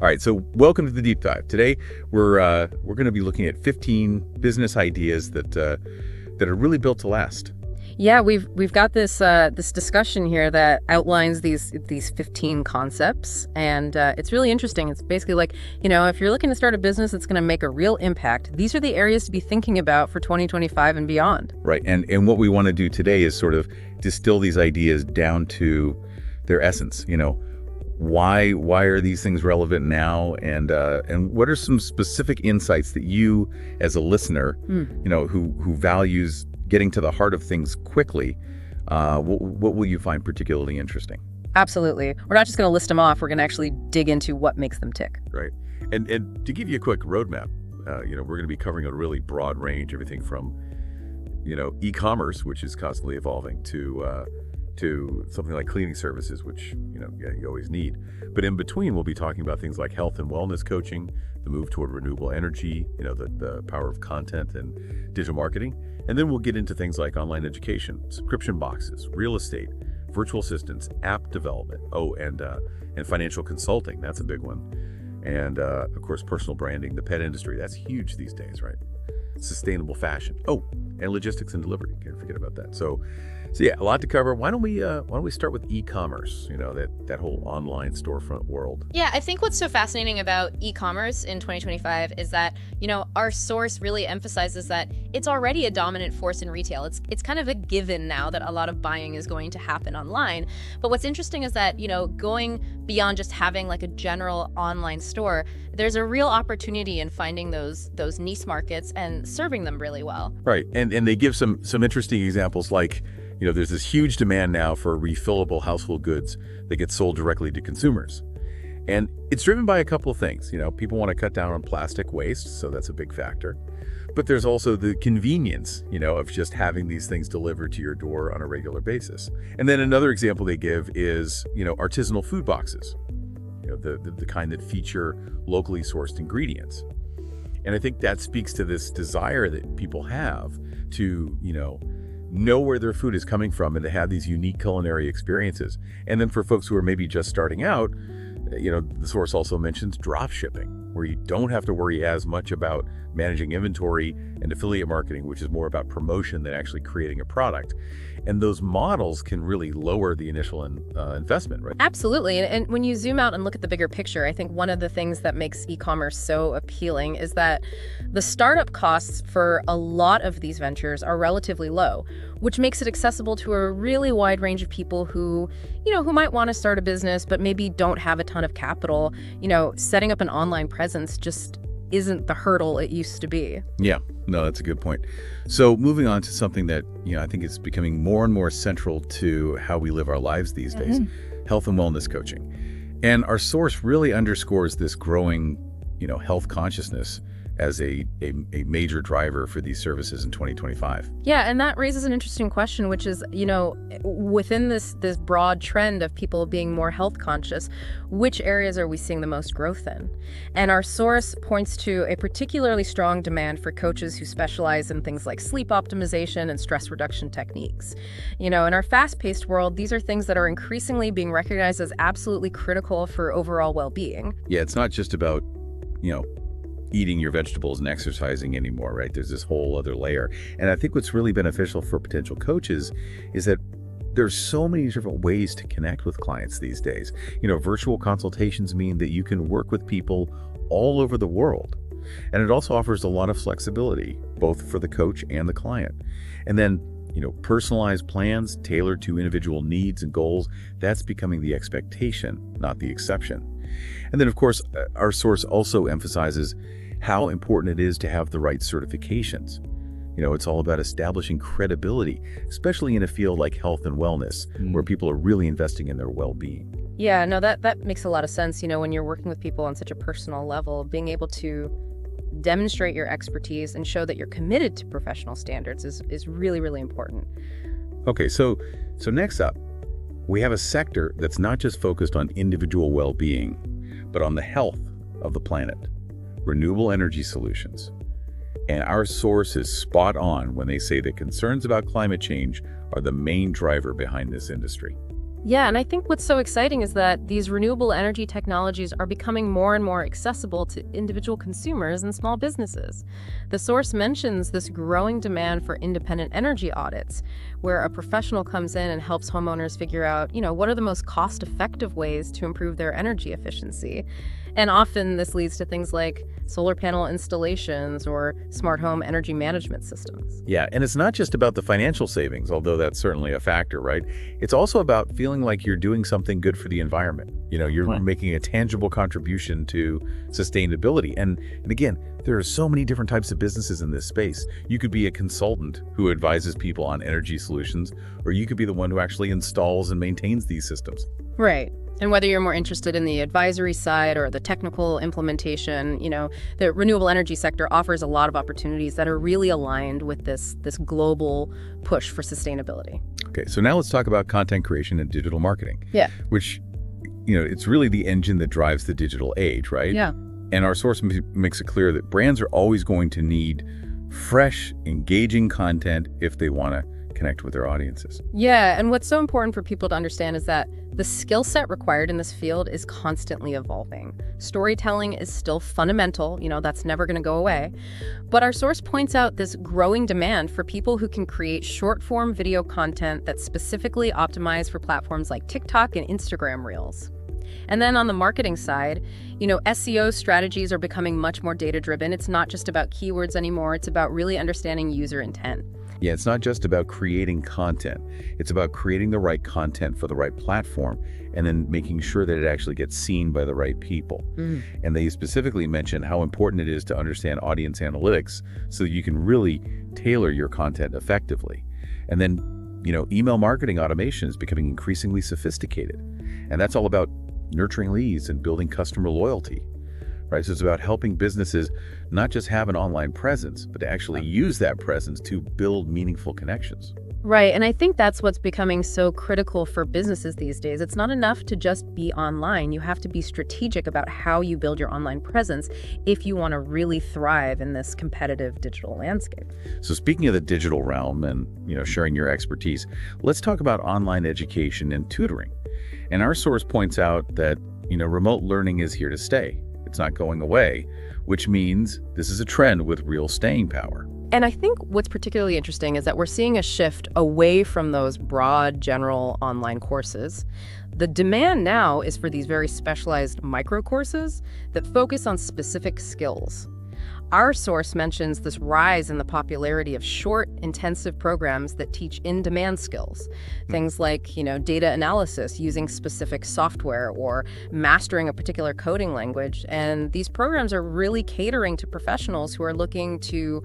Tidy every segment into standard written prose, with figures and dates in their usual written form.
All right, so welcome to the deep dive. Today, we're going to be looking at 15 business ideas that are really built to last. Yeah, we've got this this discussion here that outlines these 15 concepts, and it's really interesting. It's basically like, if you're looking to start a business that's going to make a real impact, these are the areas to be thinking about for 2025 and beyond. Right, and what we want to do today is sort of distill these ideas down to their essence. Why are these things relevant now, and what are some specific insights that you, as a listener, who values getting to the heart of things quickly, what will you find particularly interesting? Absolutely. We're not just going to list them off. We're going to actually dig into what makes them tick. Right. And to give you a quick roadmap, we're going to be covering a really broad range, everything from, e-commerce, which is constantly evolving, to something like cleaning services, which, you always need. But in between, we'll be talking about things like health and wellness coaching, the move toward renewable energy, the power of content and digital marketing. And then we'll get into things like online education, subscription boxes, real estate, virtual assistants, app development, and financial consulting. That's a big one. And of course, personal branding, the pet industry. That's huge these days, right? Sustainable fashion. Oh, and logistics and delivery. Can't forget about that. So yeah, a lot to cover. Why don't we start with e-commerce? That whole online storefront world. Yeah, I think what's so fascinating about e-commerce in 2025 is that, our source really emphasizes that it's already a dominant force in retail. It's kind of a given now that a lot of buying is going to happen online. But what's interesting is that, going beyond just having like a general online store, there's a real opportunity in finding those niche markets and serving them really well. Right. And they give some interesting examples like, there's this huge demand now for refillable household goods that get sold directly to consumers. And it's driven by a couple of things. People want to cut down on plastic waste, so that's a big factor. But there's also the convenience, of just having these things delivered to your door on a regular basis. And then another example they give is, artisanal food boxes, the kind that feature locally sourced ingredients. And I think that speaks to this desire that people have to, know where their food is coming from and to have these unique culinary experiences. And then for folks who are maybe just starting out, the source also mentions drop shipping, where you don't have to worry as much about managing inventory and affiliate marketing, which is more about promotion than actually creating a product. And those models can really lower the initial investment, right? Absolutely. And when you zoom out and look at the bigger picture, I think one of the things that makes e-commerce so appealing is that the startup costs for a lot of these ventures are relatively low, which makes it accessible to a really wide range of people who might want to start a business, but maybe don't have a ton of capital. Setting up an online presence just isn't the hurdle it used to be. Yeah, no, that's a good point. So moving on to something that, I think is becoming more and more central to how we live our lives these days, health and wellness coaching. And our source really underscores this growing, health consciousness as a major driver for these services in 2025. Yeah, and that raises an interesting question, which is, within this broad trend of people being more health conscious, which areas are we seeing the most growth in? And our source points to a particularly strong demand for coaches who specialize in things like sleep optimization and stress reduction techniques. In our fast-paced world, these are things that are increasingly being recognized as absolutely critical for overall well-being. Yeah, it's not just about, eating your vegetables and exercising anymore, right? There's this whole other layer. And I think what's really beneficial for potential coaches is that there's so many different ways to connect with clients these days. Virtual consultations mean that you can work with people all over the world. And it also offers a lot of flexibility, both for the coach and the client. And then, personalized plans tailored to individual needs and goals, that's becoming the expectation, not the exception. And then, of course, our source also emphasizes how important it is to have the right certifications. It's all about establishing credibility, especially in a field like health and wellness, where people are really investing in their well-being. Yeah, no, that makes a lot of sense. When you're working with people on such a personal level, being able to demonstrate your expertise and show that you're committed to professional standards is really, really important. Okay, so next up, we have a sector that's not just focused on individual well-being, but on the health of the planet, renewable energy solutions. And our source is spot on when they say that concerns about climate change are the main driver behind this industry. Yeah, and I think what's so exciting is that these renewable energy technologies are becoming more and more accessible to individual consumers and small businesses. The source mentions this growing demand for independent energy audits, where a professional comes in and helps homeowners figure out, what are the most cost-effective ways to improve their energy efficiency. And often this leads to things like solar panel installations or smart home energy management systems. Yeah, and it's not just about the financial savings, although that's certainly a factor, right? It's also about feeling like you're doing something good for the environment. You're Right. making a tangible contribution to sustainability. And again, there are so many different types of businesses in this space. You could be a consultant who advises people on energy solutions, or you could be the one who actually installs and maintains these systems. Right. And whether you're more interested in the advisory side or the technical implementation, the renewable energy sector offers a lot of opportunities that are really aligned with this global push for sustainability. Okay, so now let's talk about content creation and digital marketing. Yeah. Which, it's really the engine that drives the digital age, right? Yeah. And our source makes it clear that brands are always going to need fresh, engaging content if they want to connect with their audiences. Yeah, and what's so important for people to understand is that the skill set required in this field is constantly evolving. Storytelling is still fundamental, that's never going to go away. But our source points out this growing demand for people who can create short-form video content that's specifically optimized for platforms like TikTok and Instagram Reels. And then on the marketing side, SEO strategies are becoming much more data-driven. It's not just about keywords anymore. It's about really understanding user intent. Yeah, it's not just about creating content. It's about creating the right content for the right platform and then making sure that it actually gets seen by the right people. And they specifically mention how important it is to understand audience analytics so that you can really tailor your content effectively. And then, email marketing automation is becoming increasingly sophisticated. And that's all about nurturing leads and building customer loyalty. Right? So it's about helping businesses not just have an online presence, but to actually use that presence to build meaningful connections. Right, and I think that's what's becoming so critical for businesses these days. It's not enough to just be online. You have to be strategic about how you build your online presence if you want to really thrive in this competitive digital landscape. So speaking of the digital realm and, sharing your expertise, let's talk about online education and tutoring. And our source points out that, remote learning is here to stay. It's not going away, which means this is a trend with real staying power. And I think what's particularly interesting is that we're seeing a shift away from those broad, general online courses. The demand now is for these very specialized micro courses that focus on specific skills. Our source mentions this rise in the popularity of short, intensive programs that teach in-demand skills. Things like, data analysis using specific software or mastering a particular coding language. And these programs are really catering to professionals who are looking to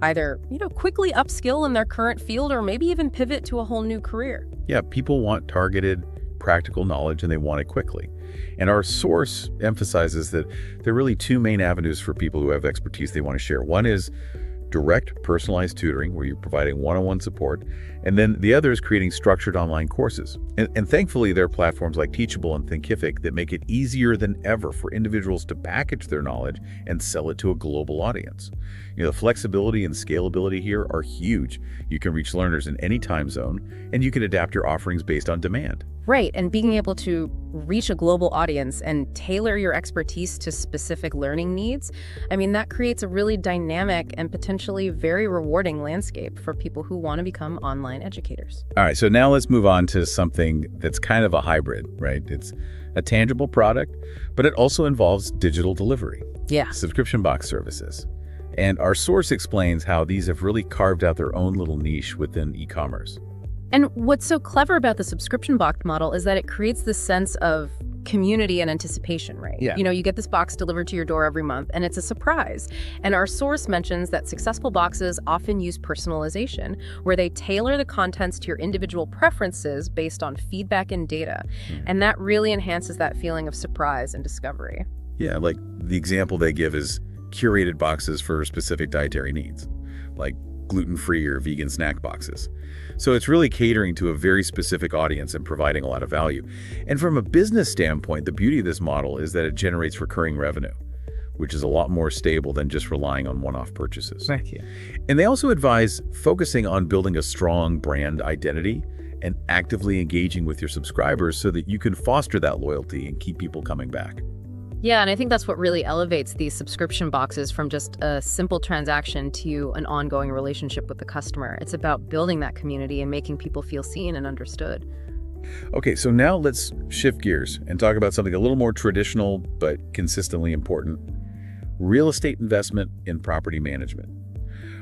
either, quickly upskill in their current field or maybe even pivot to a whole new career. Yeah, people want targeted, practical knowledge and they want it quickly. And our source emphasizes that there are really two main avenues for people who have expertise they want to share. One is direct personalized tutoring, where you're providing one-on-one support. And then the other is creating structured online courses. And thankfully, there are platforms like Teachable and Thinkific that make it easier than ever for individuals to package their knowledge and sell it to a global audience. The flexibility and scalability here are huge. You can reach learners in any time zone, and you can adapt your offerings based on demand. Right, and being able to reach a global audience and tailor your expertise to specific learning needs, that creates a really dynamic and potentially very rewarding landscape for people who want to become online educators. All right, so now let's move on to something that's kind of a hybrid, right? It's a tangible product, but it also involves digital delivery. Yeah. Subscription box services. And our source explains how these have really carved out their own little niche within e-commerce. And what's so clever about the subscription box model is that it creates this sense of community and anticipation, right? Yeah. You get this box delivered to your door every month, and it's a surprise. And our source mentions that successful boxes often use personalization, where they tailor the contents to your individual preferences based on feedback and data. And that really enhances that feeling of surprise and discovery. Yeah, like the example they give is curated boxes for specific dietary needs, like gluten-free or vegan snack boxes. So it's really catering to a very specific audience and providing a lot of value. And from a business standpoint, the beauty of this model is that it generates recurring revenue, which is a lot more stable than just relying on one-off purchases. Thank you. And they also advise focusing on building a strong brand identity and actively engaging with your subscribers so that you can foster that loyalty and keep people coming back. Yeah, and I think that's what really elevates these subscription boxes from just a simple transaction to an ongoing relationship with the customer. It's about building that community and making people feel seen and understood. Okay, so now let's shift gears and talk about something a little more traditional but consistently important: real estate investment in property management.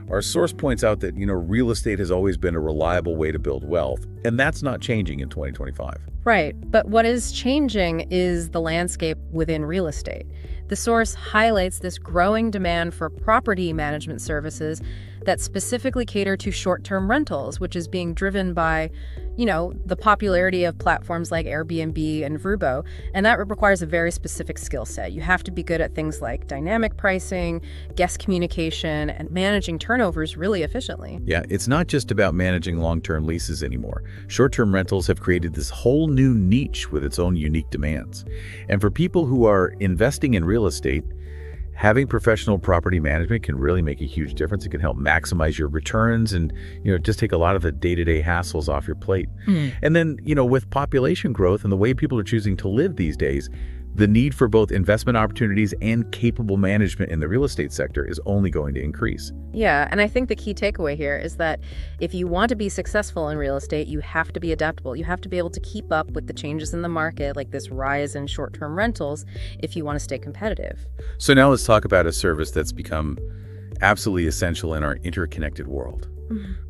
Our source points out that, real estate has always been a reliable way to build wealth, and that's not changing in 2025. Right, but what is changing is the landscape within real estate. The source highlights this growing demand for property management services that specifically cater to short-term rentals, which is being driven by, the popularity of platforms like Airbnb and Vrbo, and that requires a very specific skill set. You have to be good at things like dynamic pricing, guest communication, and managing turnovers really efficiently. Yeah, it's not just about managing long-term leases anymore. Short-term rentals have created this whole new niche with its own unique demands. And for people who are investing in real estate, having professional property management can really make a huge difference. It can help maximize your returns and, just take a lot of the day-to-day hassles off your plate. And then, with population growth and the way people are choosing to live these days, the need for both investment opportunities and capable management in the real estate sector is only going to increase. Yeah, and I think the key takeaway here is that if you want to be successful in real estate, you have to be adaptable. You have to be able to keep up with the changes in the market, like this rise in short-term rentals, if you want to stay competitive. So now let's talk about a service that's become absolutely essential in our interconnected world: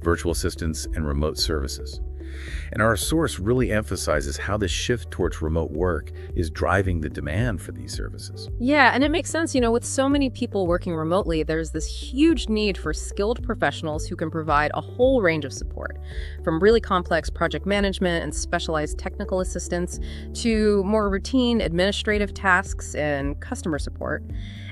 virtual assistants and remote services. And our source really emphasizes how the shift towards remote work is driving the demand for these services. Yeah, and it makes sense, with so many people working remotely, there's this huge need for skilled professionals who can provide a whole range of support, from really complex project management and specialized technical assistance to more routine administrative tasks and customer support.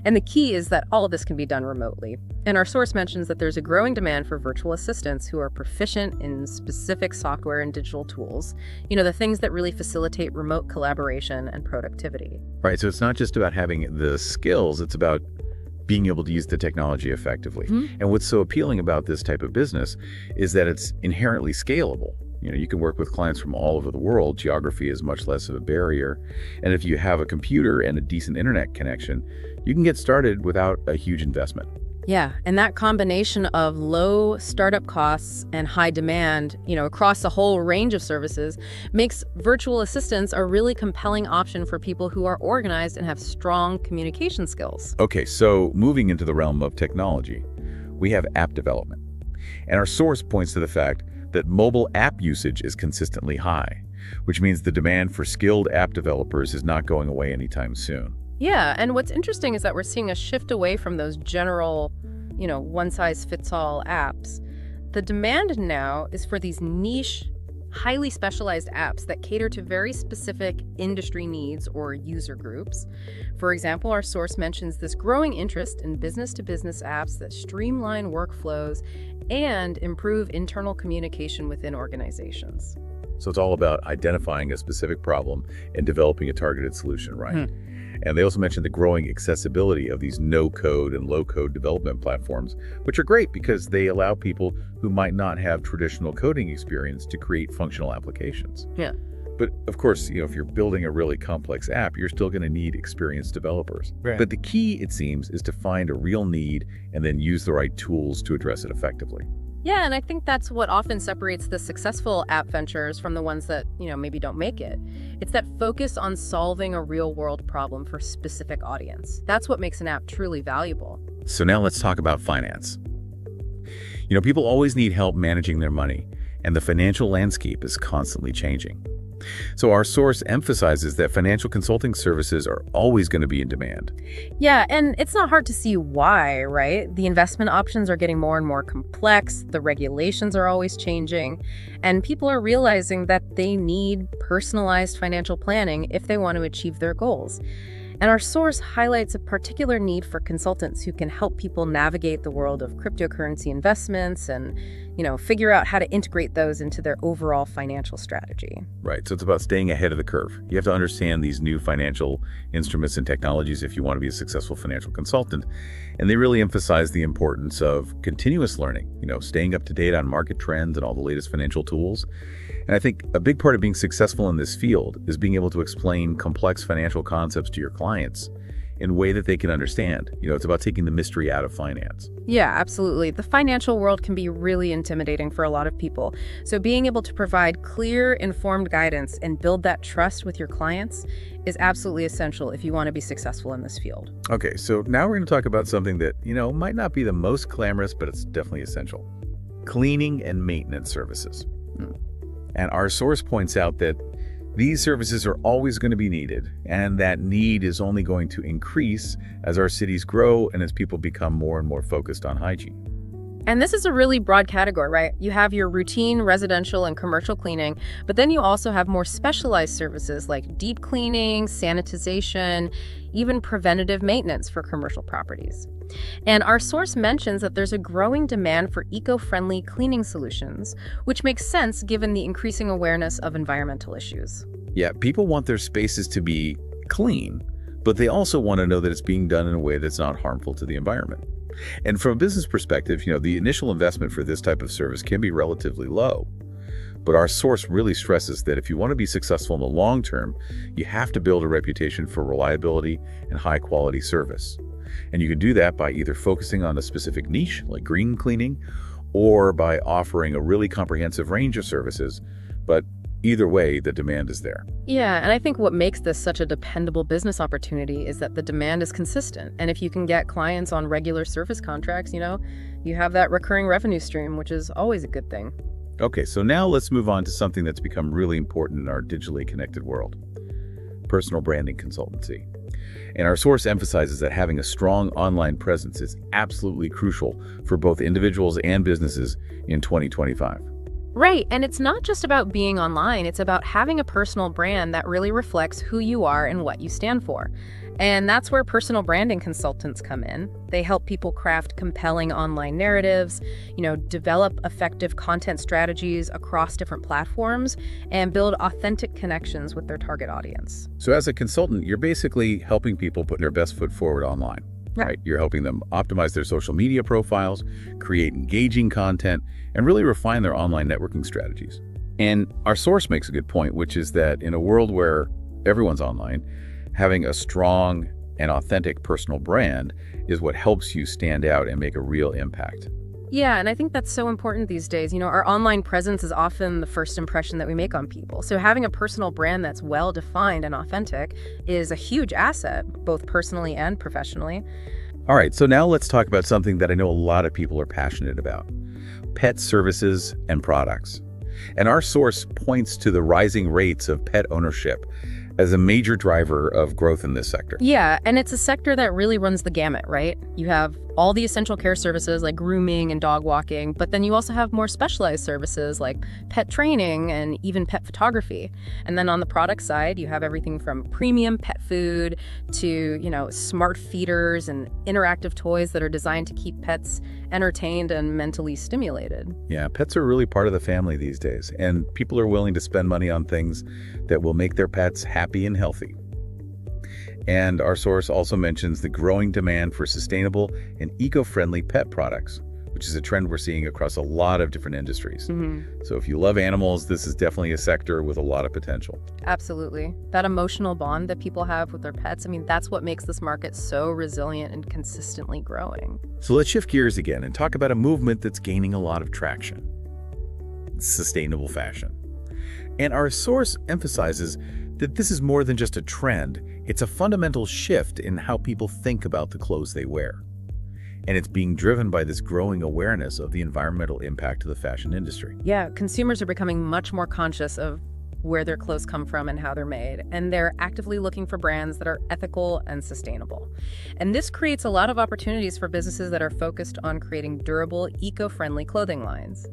And the key is that all of this can be done remotely. And our source mentions that there's a growing demand for virtual assistants who are proficient in specific software and digital tools, the things that really facilitate remote collaboration and productivity. Right, so it's not just about having the skills, it's about being able to use the technology effectively. And what's so appealing about this type of business is that it's inherently scalable. You can work with clients from all over the world. Geography is much less of a barrier. And if you have a computer and a decent internet connection, you can get started without a huge investment. Yeah, and that combination of low startup costs and high demand, across a whole range of services makes virtual assistants a really compelling option for people who are organized and have strong communication skills. Okay, so moving into the realm of technology, we have app development. And our source points to the fact that mobile app usage is consistently high, which means the demand for skilled app developers is not going away anytime soon. Yeah, and what's interesting is that we're seeing a shift away from those general, one-size-fits-all apps. The demand now is for these niche, highly specialized apps that cater to very specific industry needs or user groups. For example, our source mentions this growing interest in business-to-business apps that streamline workflows and improve internal communication within organizations. So it's all about identifying a specific problem and developing a targeted solution, right? And they also mentioned the growing accessibility of these no-code and low-code development platforms, which are great because they allow people who might not have traditional coding experience to create functional applications. Yeah. But of course, if you're building a really complex app, you're still going to need experienced developers. Right. But the key, it seems, is to find a real need and then use the right tools to address it effectively. Yeah, and I think that's what often separates the successful app ventures from the ones that, maybe don't make it. It's that focus on solving a real-world problem for a specific audience. That's what makes an app truly valuable. So now let's talk about finance. People always need help managing their money, and the financial landscape is constantly changing. So our source emphasizes that financial consulting services are always going to be in demand. Yeah, and it's not hard to see why, right? The investment options are getting more and more complex, the regulations are always changing, and people are realizing that they need personalized financial planning if they want to achieve their goals. And our source highlights a particular need for consultants who can help people navigate the world of cryptocurrency investments and, figure out how to integrate those into their overall financial strategy. Right. So it's about staying ahead of the curve. You have to understand these new financial instruments and technologies if you want to be a successful financial consultant. And they really emphasize the importance of continuous learning, staying up to date on market trends and all the latest financial tools. And I think a big part of being successful in this field is being able to explain complex financial concepts to your clients in a way that they can understand. It's about taking the mystery out of finance. Yeah, absolutely. The financial world can be really intimidating for a lot of people. So being able to provide clear, informed guidance and build that trust with your clients is absolutely essential if you want to be successful in this field. Okay, so now we're going to talk about something that, might not be the most glamorous, but it's definitely essential. Cleaning and maintenance services. And our source points out that these services are always going to be needed, and that need is only going to increase as our cities grow and as people become more and more focused on hygiene. And this is a really broad category, right? You have your routine residential and commercial cleaning, but then you also have more specialized services like deep cleaning, sanitization, even preventative maintenance for commercial properties. And our source mentions that there's a growing demand for eco-friendly cleaning solutions, which makes sense given the increasing awareness of environmental issues. Yeah, people want their spaces to be clean, but they also want to know that it's being done in a way that's not harmful to the environment. And from a business perspective, the initial investment for this type of service can be relatively low. But our source really stresses that if you want to be successful in the long term, you have to build a reputation for reliability and high quality service. And you can do that by either focusing on a specific niche, like green cleaning, or by offering a really comprehensive range of services. But either way, the demand is there. Yeah, and I think what makes this such a dependable business opportunity is that the demand is consistent. And if you can get clients on regular service contracts, you have that recurring revenue stream, which is always a good thing. Okay, so now let's move on to something that's become really important in our digitally connected world: personal branding consultancy. And our source emphasizes that having a strong online presence is absolutely crucial for both individuals and businesses in 2025. Right, and it's not just about being online, it's about having a personal brand that really reflects who you are and what you stand for. And that's where personal branding consultants come in. They help people craft compelling online narratives, develop effective content strategies across different platforms, and build authentic connections with their target audience. So as a consultant, you're basically helping people put their best foot forward online. Right? You're helping them optimize their social media profiles, create engaging content, and really refine their online networking strategies. And our source makes a good point, which is that in a world where everyone's online, having a strong and authentic personal brand is what helps you stand out and make a real impact. Yeah, and I think that's so important these days. Our online presence is often the first impression that we make on people. So having a personal brand that's well-defined and authentic is a huge asset, both personally and professionally. All right, so now let's talk about something that I know a lot of people are passionate about: pet services and products. And our source points to the rising rates of pet ownership as a major driver of growth in this sector. Yeah, and it's a sector that really runs the gamut, right? You have all the essential care services like grooming and dog walking, but then you also have more specialized services like pet training and even pet photography. And then on the product side, you have everything from premium pet food to, smart feeders and interactive toys that are designed to keep pets entertained and mentally stimulated. Yeah, pets are really part of the family these days, and people are willing to spend money on things that will make their pets happy and healthy. And our source also mentions the growing demand for sustainable and eco-friendly pet products, which is a trend we're seeing across a lot of different industries. So if you love animals, this is definitely a sector with a lot of potential. Absolutely. That emotional bond that people have with their pets, that's what makes this market so resilient and consistently growing. So let's shift gears again and talk about a movement that's gaining a lot of traction: sustainable fashion. And our source emphasizes that this is more than just a trend. It's a fundamental shift in how people think about the clothes they wear. And it's being driven by this growing awareness of the environmental impact of the fashion industry. Yeah, consumers are becoming much more conscious of where their clothes come from and how they're made, and they're actively looking for brands that are ethical and sustainable. And this creates a lot of opportunities for businesses that are focused on creating durable, eco-friendly clothing lines.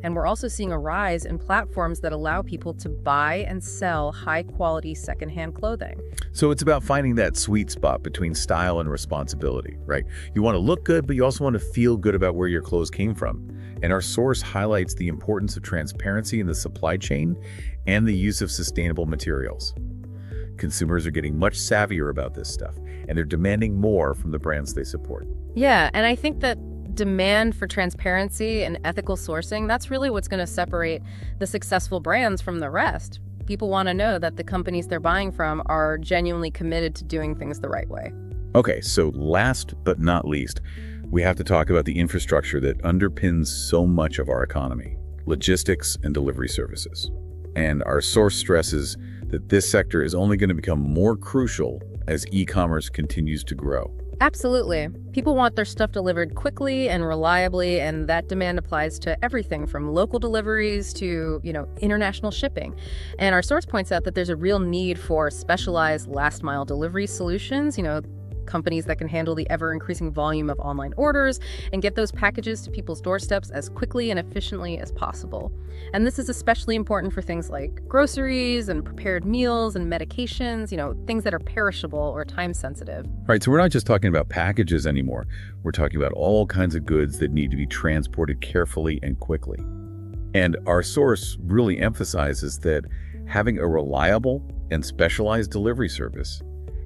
And we're also seeing a rise in platforms that allow people to buy and sell high-quality secondhand clothing. So it's about finding that sweet spot between style and responsibility, right? You want to look good, but you also want to feel good about where your clothes came from. And our source highlights the importance of transparency in the supply chain and the use of sustainable materials. Consumers are getting much savvier about this stuff, and they're demanding more from the brands they support. Yeah, and I think that demand for transparency and ethical sourcing, that's really what's going to separate the successful brands from the rest. People want to know that the companies they're buying from are genuinely committed to doing things the right way. Okay, so last but not least, we have to talk about the infrastructure that underpins so much of our economy: logistics and delivery services. And our source stresses that this sector is only going to become more crucial as e-commerce continues to grow. Absolutely. People want their stuff delivered quickly and reliably, and that demand applies to everything from local deliveries to, international shipping. And our source points out that there's a real need for specialized last-mile delivery solutions, companies that can handle the ever-increasing volume of online orders and get those packages to people's doorsteps as quickly and efficiently as possible. And this is especially important for things like groceries and prepared meals and medications, things that are perishable or time-sensitive. Right, so we're not just talking about packages anymore. We're talking about all kinds of goods that need to be transported carefully and quickly. And our source really emphasizes that having a reliable and specialized delivery service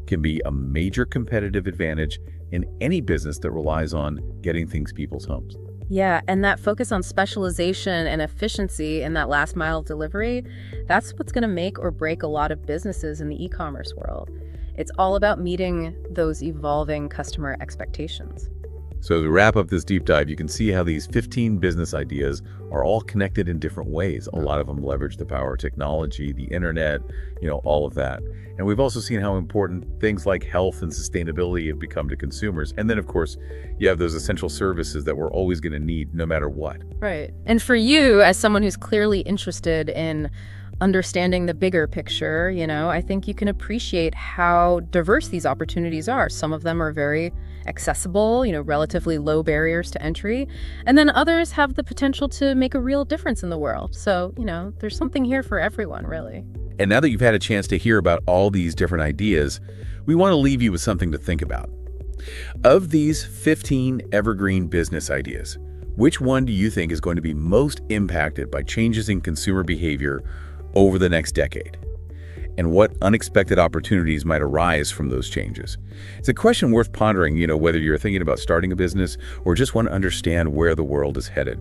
can be a major competitive advantage in any business that relies on getting things to people's homes. Yeah, and that focus on specialization and efficiency in that last mile of delivery, that's what's going to make or break a lot of businesses in the e-commerce world. It's all about meeting those evolving customer expectations. So to wrap up this deep dive, you can see how these 15 business ideas are all connected in different ways. A lot of them leverage the power of technology, the internet, all of that. And we've also seen how important things like health and sustainability have become to consumers. And then, of course, you have those essential services that we're always going to need no matter what. Right. And for you, as someone who's clearly interested in understanding the bigger picture, I think you can appreciate how diverse these opportunities are. Some of them are very accessible, relatively low barriers to entry, and then others have the potential to make a real difference in the world. So, there's something here for everyone, really. And now that you've had a chance to hear about all these different ideas, we want to leave you with something to think about. Of these 15 evergreen business ideas, which one do you think is going to be most impacted by changes in consumer behavior over the next decade? And what unexpected opportunities might arise from those changes? It's a question worth pondering, whether you're thinking about starting a business or just want to understand where the world is headed.